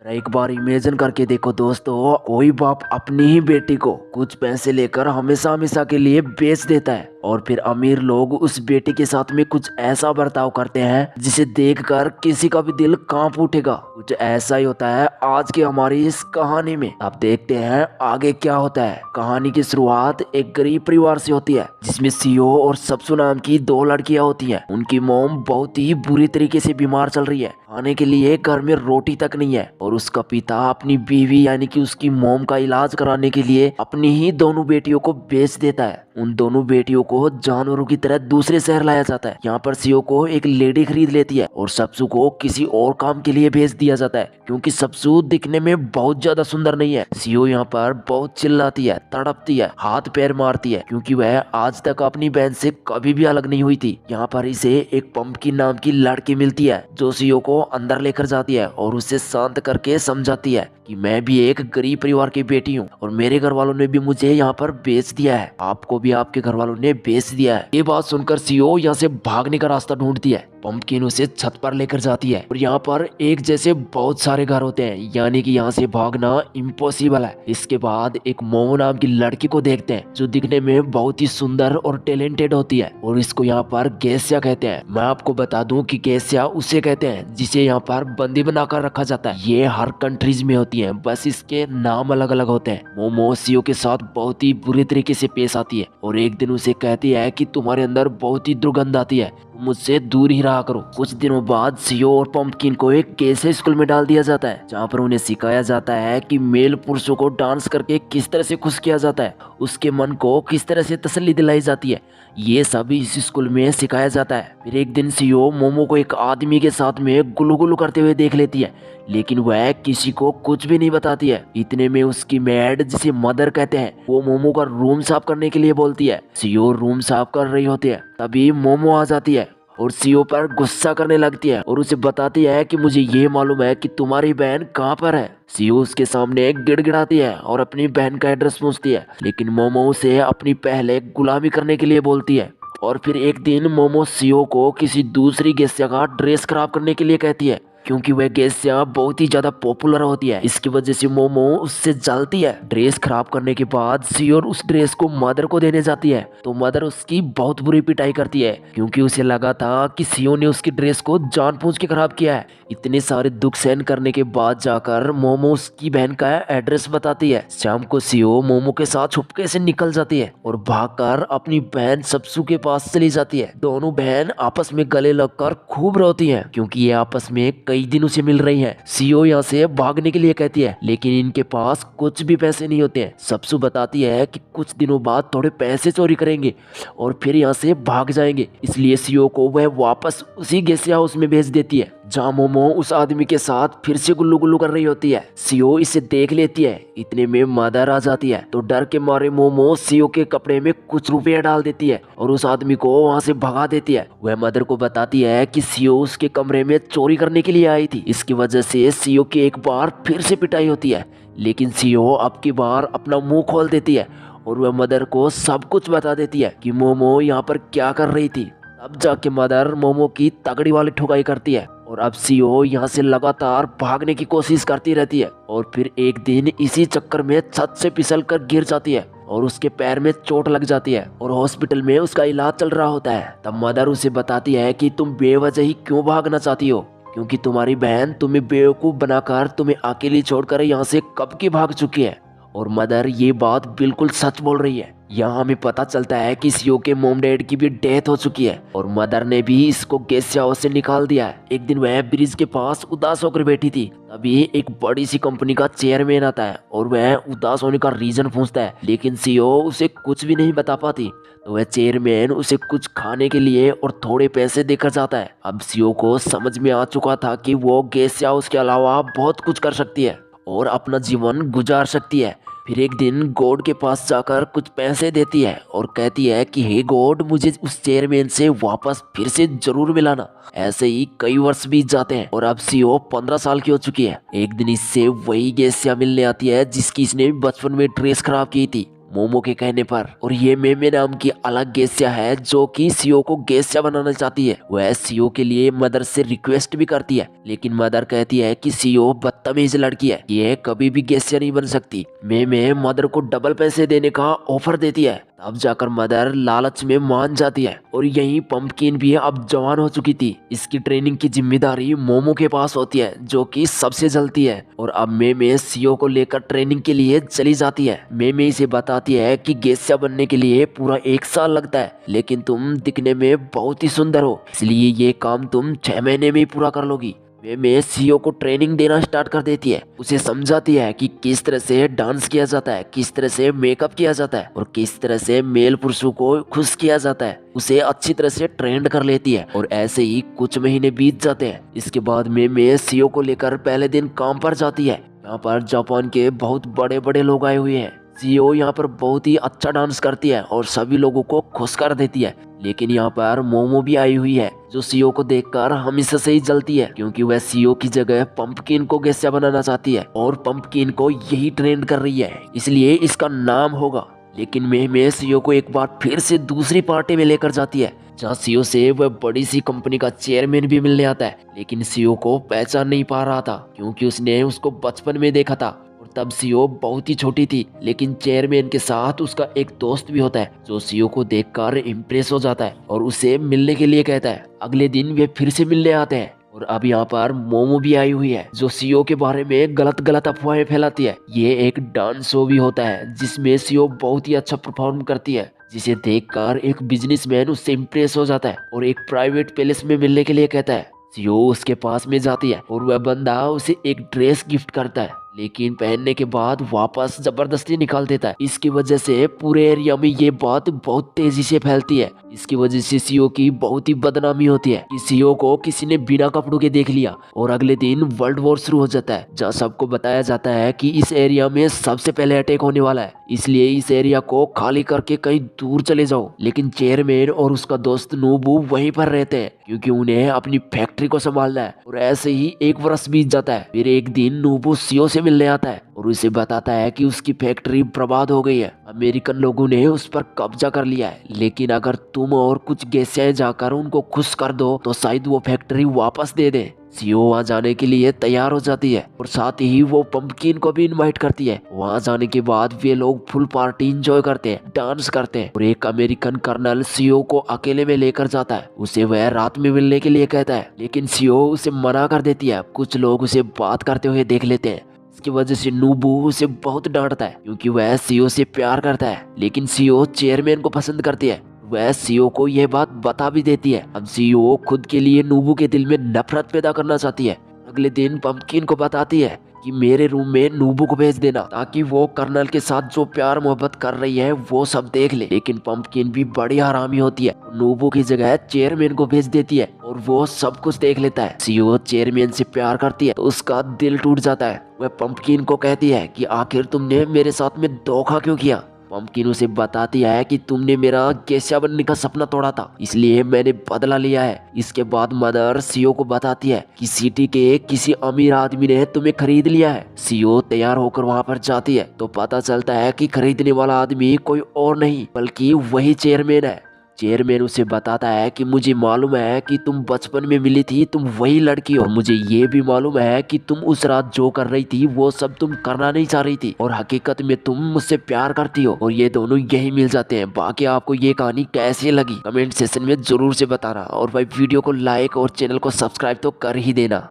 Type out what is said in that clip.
जरा एक बार इमेजिन करके देखो दोस्तों, कोई बाप अपनी ही बेटी को कुछ पैसे लेकर हमेशा हमेशा के लिए बेच देता है और फिर अमीर लोग उस बेटी के साथ में कुछ ऐसा बर्ताव करते हैं जिसे देखकर किसी का भी दिल कांप उठेगा। कुछ ऐसा ही होता है आज की हमारी इस कहानी में। अब देखते हैं आगे क्या होता है। कहानी की शुरुआत एक गरीब परिवार से होती है जिसमें सीओ और सबसु नाम की दो लड़कियां होती हैं। उनकी मोम बहुत ही बुरी तरीके से बीमार चल रही है, खाने के लिए घर में रोटी तक नहीं है और उसका पिता अपनी बीवी यानी कि उसकी मोम का इलाज कराने के लिए अपनी ही दोनों बेटियों को बेच देता है। उन दोनों बेटियों को जानवरों की तरह दूसरे शहर लाया जाता है। यहाँ पर सीओ को एक लेडी खरीद लेती है और सबसु को किसी और काम के लिए भेज दिया जाता है क्योंकि सबसु दिखने में बहुत ज्यादा सुंदर नहीं है। सीओ यहाँ पर बहुत चिल्लाती है, तड़पती है, हाथ पैर मारती है क्योंकि वह आज तक अपनी बहन से कभी भी अलग नहीं हुई थी। यहाँ पर इसे एक पंपकिन नाम की लड़की मिलती है जो सीओ को अंदर लेकर जाती है और उसे शांत करके समझाती है कि मैं भी एक गरीब परिवार की बेटी हूँ और मेरे घर वालों ने भी मुझे यहाँ पर बेच दिया है, आपको भी आपके घर वालों ने बेच दिया है। ये बात सुनकर सीओ यहाँ से भागने का रास्ता ढूंढती है। पंपकिन उसे छत पर लेकर जाती है और यहाँ पर एक जैसे बहुत सारे घर होते हैं, यानी कि यहाँ से भागना इम्पॉसिबल है। इसके बाद एक मोमो नाम की लड़की को देखते हैं जो दिखने में बहुत ही सुंदर और टैलेंटेड होती है और इसको यहाँ पर गेस्या कहते हैं। मैं आपको बता दूं कि गेस्या उसे कहते हैं जिसे यहाँ पर बंदी बनाकर रखा जाता है। ये हर कंट्रीज में होती है, बस इसके नाम अलग अलग होते हैं। मोमो सीओ के साथ बहुत ही बुरी तरीके से पेश आती है और एक दिन उसे कहती है कि तुम्हारे अंदर बहुत ही दुर्गंध आती है, मुझसे दूर ही रहा करो। कुछ दिनों बाद सीओ और पंपकिन को एक कैसे स्कूल में डाल दिया जाता है जहाँ पर उन्हें सिखाया जाता है कि मेल पुरुषों को डांस करके किस तरह से खुश किया जाता है, उसके मन को किस तरह से तसल्ली दिलाई जाती है। ये सब इस स्कूल में सिखाया जाता है। फिर एक दिन सीओ मोमो को एक आदमी के साथ में गुलू गुलू करते हुए देख लेती है, लेकिन वह किसी को कुछ भी नहीं बताती है। इतने में उसकी मैड जिसे मदर कहते हैं वो मोमो का रूम साफ करने के लिए बोलती है। सीओ रूम साफ कर रही होती है, तभी मोमो आ जाती है और सीओ पर गुस्सा करने लगती है और उसे बताती है कि मुझे ये मालूम है कि तुम्हारी बहन कहाँ पर है। सीओ उसके सामने गिड़गिड़ाती है और अपनी बहन का एड्रेस पूछती है, लेकिन मोमो उसे अपनी पहले गुलामी करने के लिए बोलती है। और फिर एक दिन मोमो सीओ को किसी दूसरी गेस्या का ड्रेस खराब करने के लिए कहती है क्योंकि वह गेस्या बहुत ही ज्यादा पॉपुलर होती है। इसकी वजह से मोमो उससे जलती है। ड्रेस खराब करने के बाद सीओ उस ड्रेस को मदर को देने जाती है तो मदर उसकी बहुत बुरी पिटाई करती है क्योंकि उसे लगा था कि सीओ ने उसकी ड्रेस को जानबूझ के खराब किया है। इतने सारे दुख सहन करने के बाद जाकर मोमो उसकी बहन का एड्रेस बताती है। शाम को सीओ मोमो के साथ छुपके से निकल जाती है और भागकर अपनी बहन सबसु के पास चली जाती है। दोनों बहन आपस में गले लगकर खूब रोती हैं क्योंकि ये आपस में कई दिनों से मिल रही हैं। सीओ यहाँ से भागने के लिए कहती है लेकिन इनके पास कुछ भी पैसे नहीं होते हैं। सबसु बताती है कि कुछ दिनों बाद थोड़े पैसे चोरी करेंगे और फिर यहाँ से भाग जाएंगे, इसलिए सीओ को वह वापस उसी गेस्ट हाउस में भेज देती है जहाँ मोमो उस आदमी के साथ फिर से गुल्लू गुल्लू कर रही होती है। सीओ इसे देख लेती है। इतने में मदर आ जाती है तो डर के मारे मोमो सीओ के कपड़े में कुछ रुपया डाल देती है और उस आदमी को वहाँ से भगा देती है। वह मदर को बताती है कि सीओ उसके कमरे में चोरी करने के लिए आई थी। इसकी वजह से सीओ की एक बार फिर से पिटाई होती है, लेकिन सीओ अब की बार अपना मुंह खोल देती है और वह मदर को सब कुछ बता देती है कि मोमो यहाँ पर क्या कर रही थी। तब जाके मदर मोमो की तगड़ी वाली ठुकाई करती है और अब सीओ यहाँ से लगातार भागने की कोशिश करती रहती है और फिर एक दिन इसी चक्कर में छत से फिसल कर गिर जाती है और उसके पैर में चोट लग जाती है और हॉस्पिटल में उसका इलाज चल रहा होता है। तब मदर उसे बताती है कि तुम बेवजह ही क्यों भागना चाहती हो, क्योंकि तुम्हारी बहन तुम्हें बेवकूफ बनाकर तुम्हें अकेली छोड़कर यहाँ से कब की भाग चुकी है। और मदर ये बात बिल्कुल सच बोल रही है। यहाँ हमें पता चलता है कि सीओ के मोम डैड की भी डेथ हो चुकी है और मदर ने भी इसको गेस्ट हाउस से निकाल दिया है। एक दिन वह ब्रिज के पास उदास होकर बैठी थी, तभी एक बड़ी सी कंपनी का चेयरमैन आता है और वह उदास होने का रीजन पूछता है, लेकिन सीओ उसे कुछ भी नहीं बता पाती। तो वह चेयरमैन उसे कुछ खाने के लिए और थोड़े पैसे देकर जाता है। अब सीओ को समझ में आ चुका था कि वो गेस्ट हाउस के अलावा बहुत कुछ कर सकती है और अपना जीवन गुजार सकती है। फिर एक दिन गॉड के पास जाकर कुछ पैसे देती है और कहती है कि हे गॉड, मुझे उस चेयरमैन से वापस फिर से जरूर मिलाना। ऐसे ही कई वर्ष बीत जाते हैं और अब सीओ 15 साल की हो चुकी है। एक दिन इससे वही गेस्या मिलने आती है जिसकी इसने बचपन में ड्रेस खराब की थी। मोमो के कहने पर। और ये मेमे नाम की अलग गेस्या है जो कि सीओ को गेस्या बनाना चाहती है। वह सीओ के लिए मदर से रिक्वेस्ट भी करती है, लेकिन मदर कहती है कि सीओ बदतमीज लड़की है, ये कभी भी गेस्या नहीं बन सकती। मेमे मदर को डबल पैसे देने का ऑफर देती है। तब जाकर मदर लालच में मान जाती है। और यही पंपकिन भी अब जवान हो चुकी थी। इसकी ट्रेनिंग की जिम्मेदारी मोमो के पास होती है जो कि सबसे जलती है। और अब मेमे सीओ को लेकर ट्रेनिंग के लिए चली जाती है। मेमे इसे बताती है कि गेस्या बनने के लिए पूरा 1 साल लगता है, लेकिन तुम दिखने में बहुत ही सुंदर हो, इसलिए ये काम तुम 6 महीने में ही पूरा कर लोगी। मेमे सीओ को ट्रेनिंग देना स्टार्ट कर देती है। उसे समझाती है कि किस तरह से डांस किया जाता है, किस तरह से मेकअप किया जाता है और किस तरह से मेल पुरुषों को खुश किया जाता है। उसे अच्छी तरह से ट्रेंड कर लेती है। और ऐसे ही कुछ महीने बीत जाते हैं। इसके बाद मेमे सीओ को लेकर पहले दिन काम पर जाती है। यहाँ पर जापान के बहुत बड़े बड़े लोग आए हुए हैं। सीओ यहाँ पर बहुत ही अच्छा डांस करती है और सभी लोगों को खुश कर देती है। लेकिन यहाँ पर मोमो भी आई हुई है जो सीओ को देखकर हमेशा से ही जलती है, क्योंकि वह सीओ की जगह पंपकिन को गेस्या बनाना चाहती है और पंपकिन को यही ट्रेंड कर रही है, इसलिए इसका नाम होगा। लेकिन मेमे सीओ को एक बार फिर से दूसरी पार्टी में लेकर जाती है जहाँ सीओ से वह बड़ी सी कंपनी का चेयरमैन भी मिलने आता है। लेकिन सीओ को पहचान नहीं पा रहा था, क्योंकि उसने उसको बचपन में देखा था और तब सीओ बहुत ही छोटी थी। लेकिन चेयरमैन के साथ उसका एक दोस्त भी होता है जो सीओ को देखकर इम्प्रेस हो जाता है और उसे मिलने के लिए कहता है। अगले दिन वे फिर से मिलने आते हैं। और अब यहाँ पर मोमो भी आई हुई है जो सीओ के बारे में गलत गलत अफवाहें फैलाती है। ये एक डांस शो भी होता है जिसमें सीओ बहुत ही अच्छा परफॉर्म करती है, जिसे देखकर एक बिजनेसमैन उससे इम्प्रेस हो जाता है और एक प्राइवेट पैलेस में मिलने के लिए कहता है। सीओ उसके पास में जाती है और वह बंदा उसे एक ड्रेस गिफ्ट करता है, लेकिन पहनने के बाद वापस जबरदस्ती निकाल देता है। इसकी वजह से पूरे एरिया में ये बात बहुत तेजी से फैलती है। इसकी वजह से सीओ की बहुत ही बदनामी होती है कि सीओ को किसी ने बिना कपड़ों के देख लिया। और अगले दिन वर्ल्ड वॉर शुरू हो जाता है जहाँ सबको बताया जाता है कि इस एरिया में सबसे पहले अटैक होने वाला है, इसलिए इस एरिया को खाली करके कहीं दूर चले जाओ। लेकिन चेयरमैन और उसका दोस्त नोबू वहीं पर रहते हैं, क्योंकि उन्हें अपनी फैक्ट्री को संभालना है। और ऐसे ही 1 वर्ष बीत जाता है। फिर एक दिन नोबू सीओ से मिलने आता है और उसे बताता है कि उसकी फैक्ट्री बर्बाद हो गई है, अमेरिकन लोगों ने उस पर कब्जा कर लिया है, लेकिन अगर तुम और कुछ गेस्याएं जाकर उनको खुश कर दो तो शायद वो फैक्ट्री वापस दे दे। सीओ वहाँ जाने के लिए तैयार हो जाती है और साथ ही वो पंपकिन को भी इनवाइट करती है। वहाँ जाने के बाद वे लोग फुल पार्टी इंजॉय करते हैं, डांस करते हैं और एक अमेरिकन कर्नल सीओ को अकेले में लेकर जाता है। उसे वह रात में मिलने के लिए कहता है, लेकिन सीओ उसे मना कर देती है। कुछ लोग उसे बात करते हुए देख लेते हैं। इसकी वजह से नूबू उसे बहुत डांटता है क्योंकि वह सीओ से प्यार करता है, लेकिन सीओ चेयरमैन को पसंद करती है। वह सीओ को यह बात बता भी देती है। अब सीओ खुद के लिए नूबू के दिल में नफरत पैदा करना चाहती है। अगले दिन पंपकिन को बताती है कि मेरे रूम में नूबू को भेज देना ताकि वो कर्नल के साथ जो प्यार मोहब्बत कर रही है वो सब देख ले। लेकिन पंपकिन भी बड़ी हरामी होती है, नूबू की जगह चेयरमैन को भेज देती है और वो सब कुछ देख लेता है। सीओ चेयरमैन से प्यार करती है तो उसका दिल टूट जाता है। वह पंपकिन को कहती है कि आखिर तुमने मेरे साथ में धोखा क्यों किया। पंपकिन उसे बताती है कि तुमने मेरा गेस्या बनने का सपना तोड़ा था, इसलिए मैंने बदला लिया है। इसके बाद मदर सीओ को बताती है कि सिटी के किसी अमीर आदमी ने तुम्हें खरीद लिया है। सीओ तैयार होकर वहां पर जाती है तो पता चलता है कि खरीदने वाला आदमी कोई और नहीं बल्कि वही चेयरमैन है। चेयरमैन उसे बताता है कि मुझे मालूम है कि तुम बचपन में मिली थी, तुम वही लड़की हो। मुझे ये भी मालूम है कि तुम उस रात जो कर रही थी वो सब तुम करना नहीं चाह रही थी और हकीकत में तुम मुझसे प्यार करती हो। और ये दोनों यही मिल जाते हैं। बाकी आपको ये कहानी कैसी लगी कमेंट सेक्शन में जरूर से बताना और भाई वीडियो को लाइक और चैनल को सब्सक्राइब तो कर ही देना।